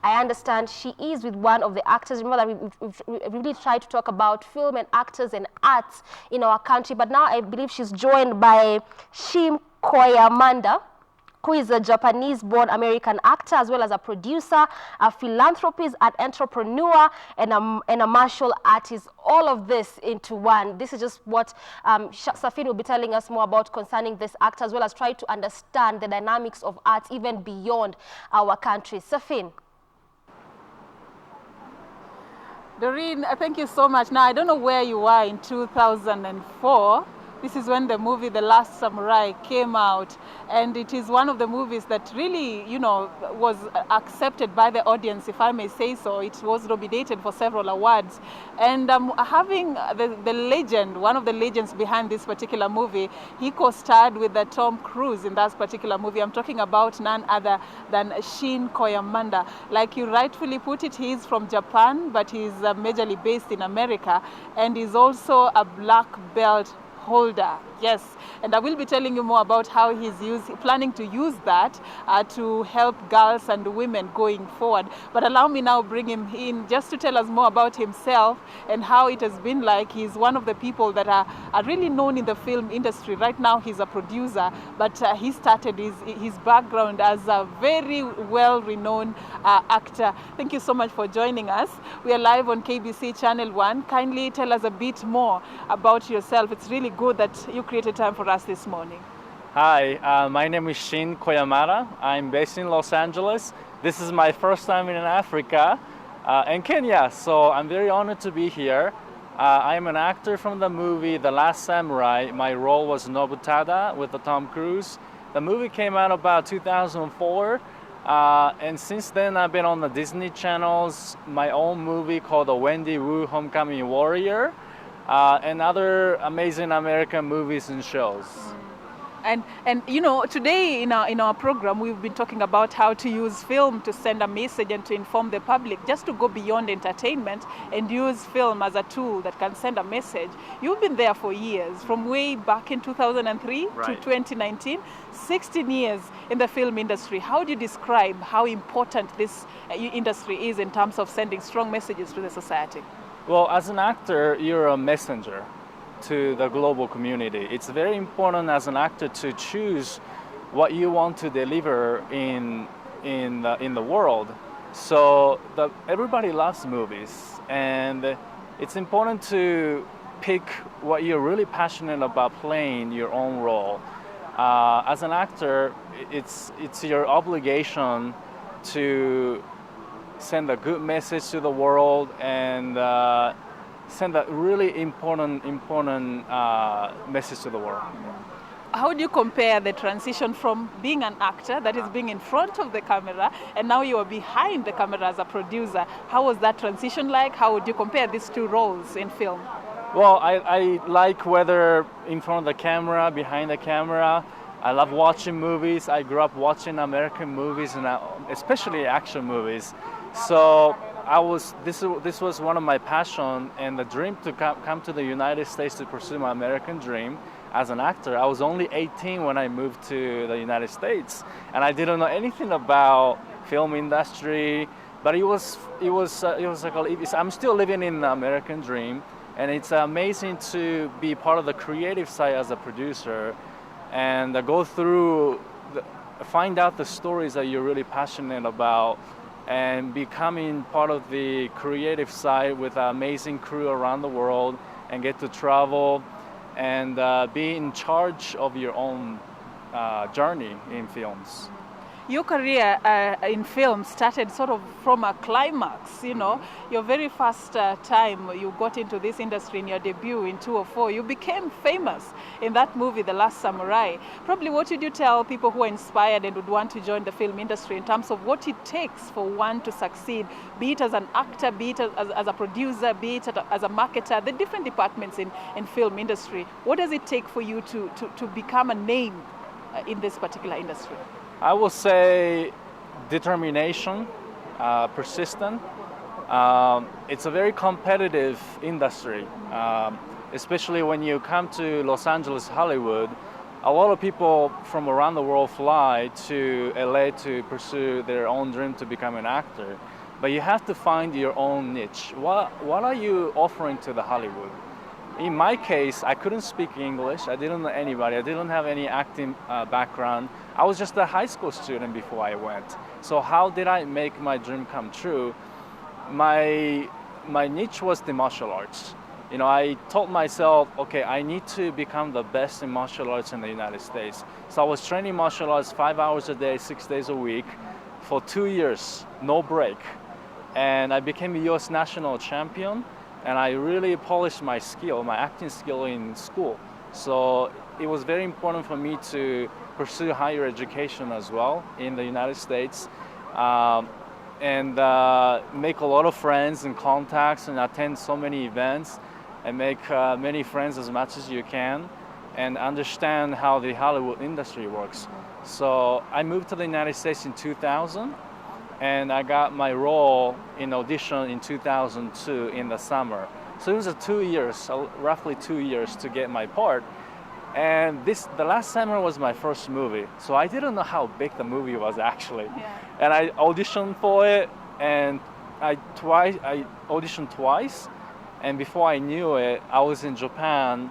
I understand she is with one of the actors. Remember that we've really tried to talk about film and actors and arts in our country, but now I believe she's joined by Shin Koyamada, who is a Japanese-born American actor, as well as a producer, a philanthropist, an entrepreneur, and a martial artist. All of this into one. This is just what Safin will be telling us more about concerning this actor, as well as try to understand the dynamics of arts even beyond our country. Safin. Doreen, thank you so much. Now, I don't know where you were in 2004. This is when the movie The Last Samurai came out, and it is one of the movies that really, you know, was accepted by the audience, if I may say so. It was nominated for several awards. And having the legend, one of the legends behind this particular movie, he co-starred with Tom Cruise in that particular movie. I'm talking about none other than Shin Koyamada. Like you rightfully put it, he's from Japan, but he's majorly based in America, and he's also a black belt holder. Yes, and I will be telling you more about how he's planning to use that to help girls and women going forward. But allow me now bring him in just to tell us more about himself and how it has been like. He's one of the people that are really known in the film industry. Right now he's a producer, but he started his background as a very well-renowned actor. Thank you so much for joining us. We are live on KBC Channel 1. Kindly tell us a bit more about yourself. It's really good that you created time for us this morning. Hi, my name is Shin Koyamada. I'm based in Los Angeles. This is my first time in Africa and Kenya, so I'm very honored to be here. I'm an actor from the movie The Last Samurai. My role was Nobutada with Tom Cruise. The movie came out about 2004, and since then I've been on the Disney channels, my own movie called The Wendy Wu Homecoming Warrior, and other amazing American movies and shows. And you know, today in our program, we've been talking about how to use film to send a message and to inform the public, just to go beyond entertainment and use film as a tool that can send a message. You've been there for years, from way back in 2003 Right. to 2019, 16 years in the film industry. How do you describe how important this industry is in terms of sending strong messages to the society? Well, as an actor, you're a messenger to the global community. It's very important as an actor to choose what you want to deliver in the world. So everybody loves movies, and it's important to pick what you're really passionate about playing your own role. As an actor, it's your obligation to send a good message to the world and send a really important message to the world. How do you compare the transition from being an actor, that is being in front of the camera, and now you are behind the camera as a producer? How was that transition like? How would you compare these two roles in film? Well, I like whether in front of the camera, behind the camera. I love watching movies. I grew up watching American movies, and especially action movies. So this was one of my passion and the dream to come to the United States to pursue my American dream as an actor. I was only 18 when I moved to the United States, and I didn't know anything about film industry. But it was like I'm still living in the American dream, and it's amazing to be part of the creative side as a producer and go through, find out the stories that you're really passionate about, and becoming part of the creative side with an amazing crew around the world, and get to travel and be in charge of your own journey in films. Your career in film started sort of from a climax, you know. Your very first time you got into this industry in your debut in 2004, you became famous in that movie, The Last Samurai. Probably what would you tell people who are inspired and would want to join the film industry in terms of what it takes for one to succeed, be it as an actor, be it as a producer, be it as a marketer, the different departments in film industry? What does it take for you to become a name in this particular industry? I will say determination, persistent. It's a very competitive industry, especially when you come to Los Angeles, Hollywood. a lot of people from around the world fly to LA to pursue their own dream to become an actor. But you have to find your own niche. What are you offering to the Hollywood? In my case, I couldn't speak English. I didn't know anybody. I didn't have any acting background. I was just a high school student before I went. So how did I make my dream come true? My niche was the martial arts. You know, I told myself, okay, I need to become the best in martial arts in the United States. So I was training martial arts 5 hours a day, 6 days a week for 2 years, no break. And I became a US national champion, and I really polished my skill, my acting skill in school. So it was very important for me to pursue higher education as well in the United States. And make a lot of friends and contacts and attend so many events and make many friends as much as you can and understand how the Hollywood industry works. So I moved to the United States in 2000 and I got my role in audition in 2002 in the summer. So it was 2 years, roughly 2 years to get my part. And the last summer was my first movie, so I didn't know how big the movie was actually. Yeah. And I auditioned for it, and I auditioned twice, and before I knew it, I was in Japan,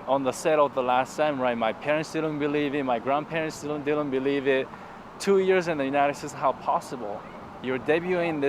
on the set of The Last Samurai. My parents didn't believe it, my grandparents didn't believe it. 2 years in the United States, how possible? You're debuting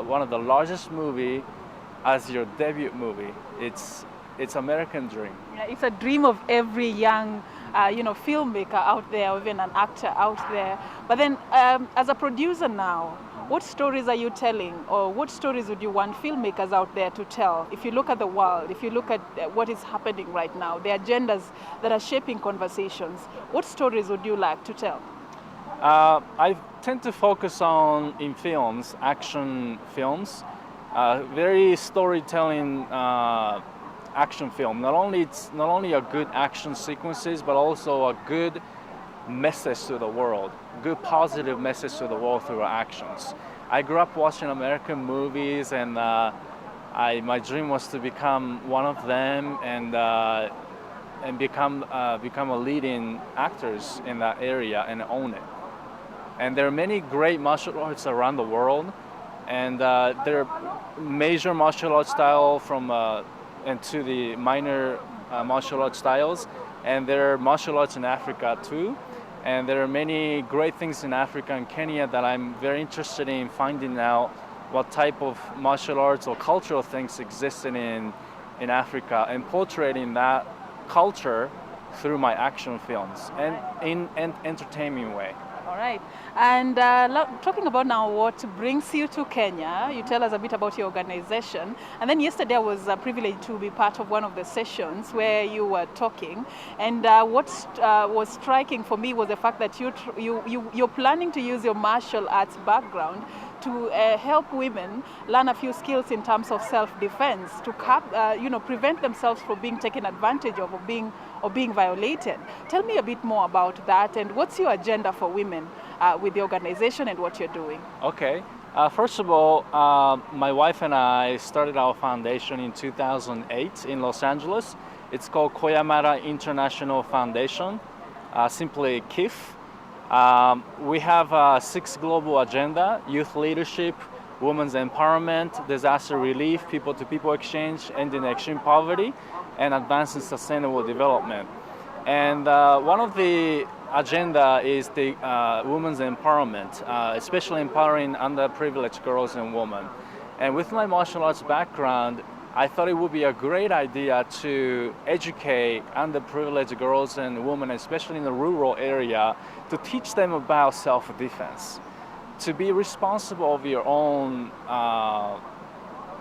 one of the largest movie as your debut movie. It's American dream. Yeah, it's a dream of every young, filmmaker out there, or even an actor out there. But then, as a producer now, what stories are you telling, or what stories would you want filmmakers out there to tell? If you look at the world, if you look at what is happening right now, the agendas that are shaping conversations, what stories would you like to tell? I tend to focus on, in films, action films, very storytelling action film. Not only a good action sequences, but also a good message to the world, good positive message to the world through our actions. I grew up watching American movies, and my dream was to become one of them and become a leading actors in that area and own it. And there are many great martial arts around the world, and there are major martial arts style and to the minor martial arts styles, and there are martial arts in Africa too. And there are many great things in Africa and Kenya that I'm very interested in finding out what type of martial arts or cultural things existed in Africa and portraying that culture through my action films and in an entertaining way. All right. And talking about now what brings you to Kenya, you tell us a bit about your organization. And then yesterday I was privileged to be part of one of the sessions where you were talking. And what was striking for me was the fact that you're planning to use your martial arts background to help women learn a few skills in terms of self-defense, to prevent themselves from being taken advantage of or being violated. Tell me a bit more about that, and what's your agenda for women with the organization and what you're doing? Okay. First of all, my wife and I started our foundation in 2008 in Los Angeles. It's called Koyamada International Foundation, simply KIF. We have a 6 global agenda: youth leadership, women's empowerment, disaster relief, people-to-people exchange, ending extreme poverty, and advancing sustainable development. And one of the agenda is the women's empowerment, especially empowering underprivileged girls and women. And with my martial arts background, I thought it would be a great idea to educate underprivileged girls and women, especially in the rural area, to teach them about self-defense, to be responsible of your own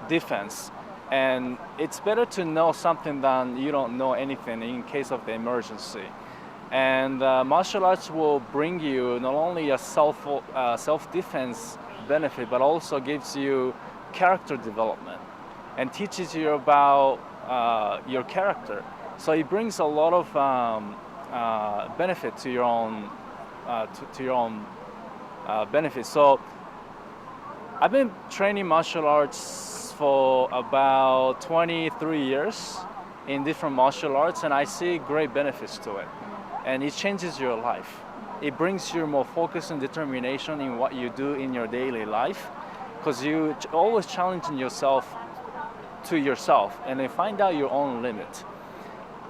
defense. And it's better to know something than you don't know anything in case of the emergency. And martial arts will bring you not only a self-defense benefit, but also gives you character development and teaches you about your character. So it brings a lot of benefit to your own benefit. So I've been training martial arts for about 23 years, in different martial arts, and I see great benefits to it. And it changes your life. It brings you more focus and determination in what you do in your daily life, because you always challenging yourself to yourself and then find out your own limit.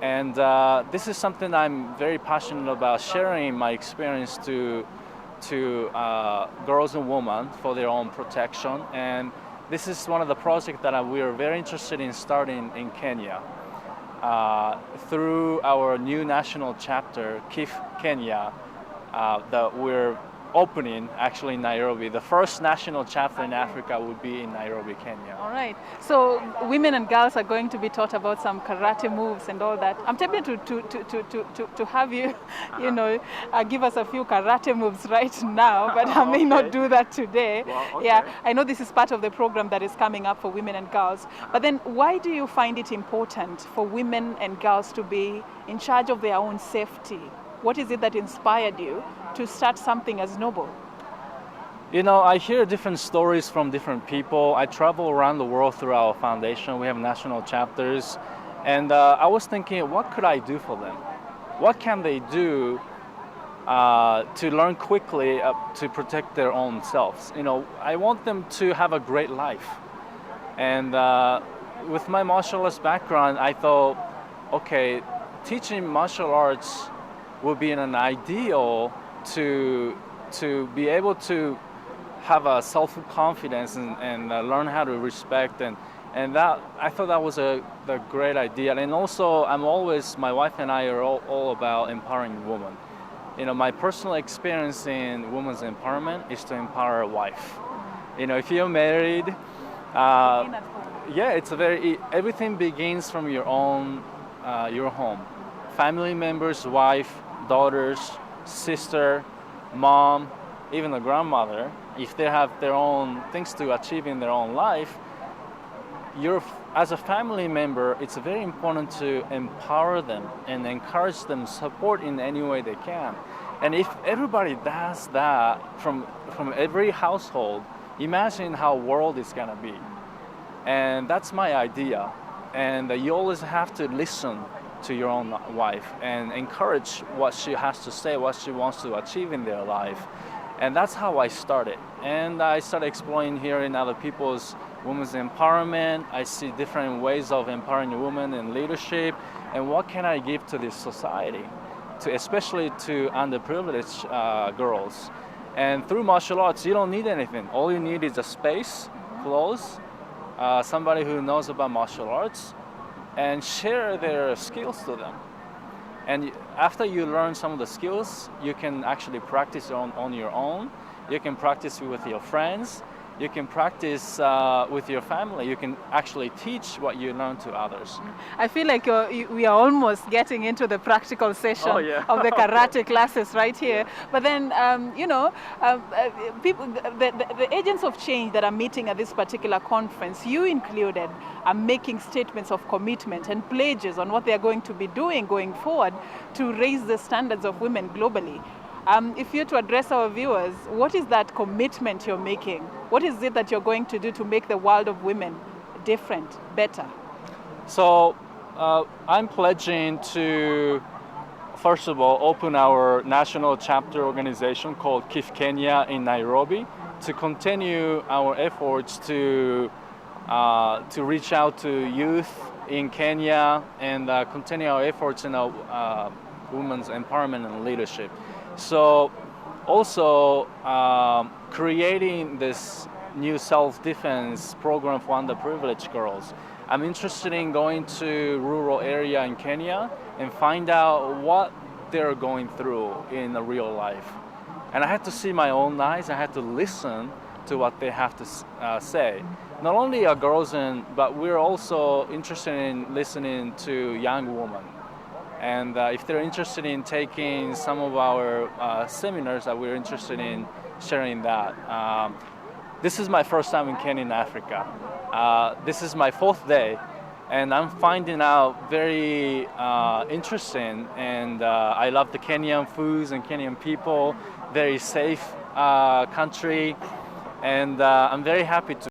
And this is something I'm very passionate about, sharing my experience to girls and women for their own protection. And this is one of the projects that we are very interested in starting in Kenya. Through our new national chapter, KIF Kenya, that we're opening actually in Nairobi. The first national chapter in Africa would be in Nairobi, Kenya. All right. So women and girls are going to be taught about some karate moves and all that. I'm tempted to have you, give us a few karate moves right now, but I may not do that today. Well, okay. Yeah, I know this is part of the program that is coming up for women and girls. But then why do you find it important for women and girls to be in charge of their own safety? What is it that inspired you to start something as noble? I hear different stories from different people. I travel around the world through our foundation. We have national chapters. And I was thinking, what could I do for them? What can they do to learn quickly to protect their own selves? I want them to have a great life. And with my martial arts background, I thought, okay, teaching martial arts would be an ideal to be able to have a self-confidence and learn how to respect and that I thought that was the great idea. And also my wife and I are all about empowering women. My personal experience in women's empowerment is to empower a wife. If you're married, everything begins from your home. Family members, wife, daughters, sister, mom, even a grandmother, if they have their own things to achieve in their own life, as a family member, it's very important to empower them and encourage them, support in any way they can. And if everybody does that from every household, imagine how world is gonna be. And that's my idea. And you always have to listen to your own wife and encourage what she has to say, what she wants to achieve in their life. And that's how I started. And I started exploring here in other people's women's empowerment. I see different ways of empowering women in leadership. And what can I give to this society, especially to underprivileged girls? And through martial arts, you don't need anything. All you need is a space, clothes, somebody who knows about martial arts, and share their skills to them. And after you learn some of the skills, you can actually practice on your own. You can practice with your friends. You can practice with your family. You can actually teach what you learn to others. I feel like we are almost getting into the practical session of the karate classes right here. Yeah. But then, people, the agents of change that are meeting at this particular conference, you included, are making statements of commitment and pledges on what they are going to be doing going forward to raise the standards of women globally. If you're to address our viewers, what is that commitment you're making? What is it that you're going to do to make the world of women different, better? So I'm pledging to, first of all, open our national chapter organization called KIF Kenya in Nairobi to continue our efforts to reach out to youth in Kenya and continue our efforts in women's empowerment and leadership. So also creating this new self-defense program for underprivileged girls. I'm interested in going to rural area in Kenya and find out what they're going through in the real life. And I had to see my own eyes. I had to listen to what they have to say. Not only are girls but we're also interested in listening to young women. And if they're interested in taking some of our seminars, that we're interested in sharing that. This is my first time in Kenya, in Africa. This is my 4th day, and I'm finding out very interesting. And I love the Kenyan foods and Kenyan people. Very safe country, and I'm very happy to